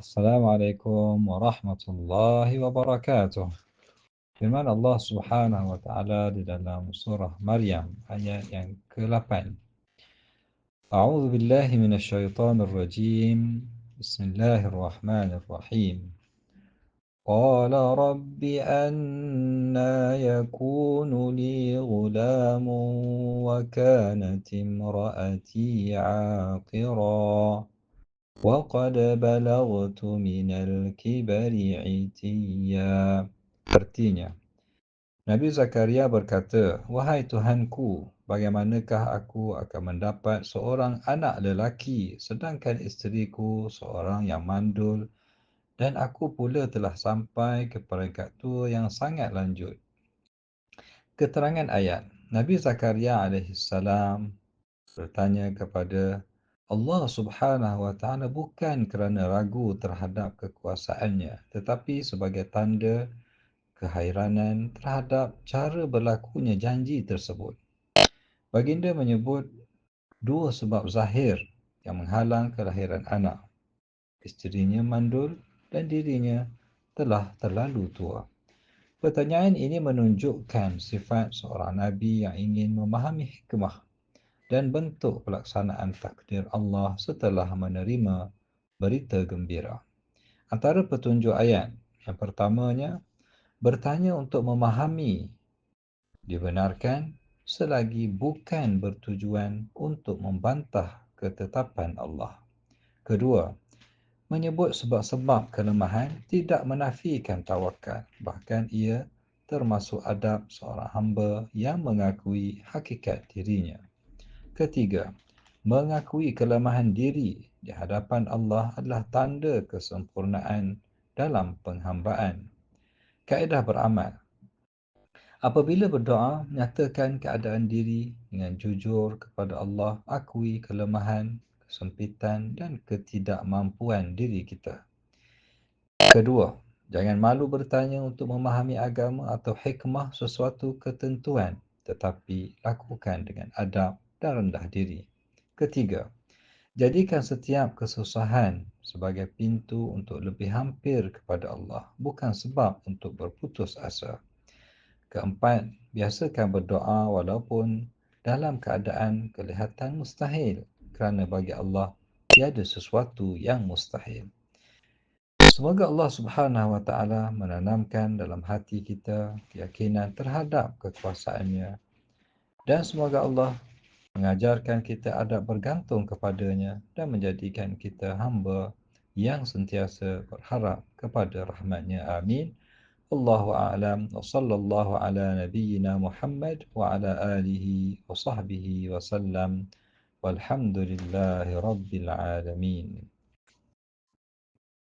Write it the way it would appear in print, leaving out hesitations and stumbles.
Assalamualaikum warahmatullahi wabarakatuh. Firman Allah Subhanahu wa taala di dalam surah Maryam ayat yang ke-8. A'udzu billahi minasyaitonir rajim. Bismillahirrahmanirrahim. Qala rabbi anna yakunu li ghulamun wa kanat imra'ati 'aqira. وَقَدْ بَلَغْتُ مِنَ الْكِبَرِ عِتِيًّا. Artinya, Nabi Zakaria berkata, "Wahai Tuhanku, bagaimanakah aku akan mendapat seorang anak lelaki sedangkan isteriku seorang yang mandul dan aku pula telah sampai ke peringkat tua yang sangat lanjut." Keterangan ayat, Nabi Zakaria alaihissalam bertanya kepada Allah Subhanahu wa taala bukan kerana ragu terhadap kekuasaannya tetapi sebagai tanda kehairanan terhadap cara berlakunya janji tersebut. Baginda menyebut dua sebab zahir yang menghalang kelahiran anak. Isterinya mandul dan dirinya telah terlalu tua. Pertanyaan ini menunjukkan sifat seorang nabi yang ingin memahami hikmah dan bentuk pelaksanaan takdir Allah setelah menerima berita gembira. Antara petunjuk ayat yang pertamanya, bertanya untuk memahami dibenarkan selagi bukan bertujuan untuk membantah ketetapan Allah. Kedua, menyebut sebab-sebab kelemahan tidak menafikan tawakal, bahkan ia termasuk adab seorang hamba yang mengakui hakikat dirinya. Ketiga, mengakui kelemahan diri di hadapan Allah adalah tanda kesempurnaan dalam penghambaan. Kaedah beramal. Apabila berdoa, nyatakan keadaan diri dengan jujur kepada Allah, akui kelemahan, kesempitan dan ketidakmampuan diri kita. Kedua, jangan malu bertanya untuk memahami agama atau hikmah sesuatu ketentuan, tetapi lakukan dengan adab dan rendah diri. Ketiga, jadikan setiap kesusahan sebagai pintu untuk lebih hampir kepada Allah, bukan sebab untuk berputus asa. Keempat, biasakan berdoa walaupun dalam keadaan kelihatan mustahil, kerana bagi Allah tiada sesuatu yang mustahil. Semoga Allah Subhanahu wa taala menanamkan dalam hati kita keyakinan terhadap kekuasaannya dan semoga Allah mengajarkan kita adab bergantung kepadanya dan menjadikan kita hamba yang sentiasa berharap kepada rahmatnya. Amin. Allahu a'lam wa sallallahu ala nabiyyina Muhammad wa ala alihi wa sahbihi wa sallam walhamdulillahi rabbil alamin.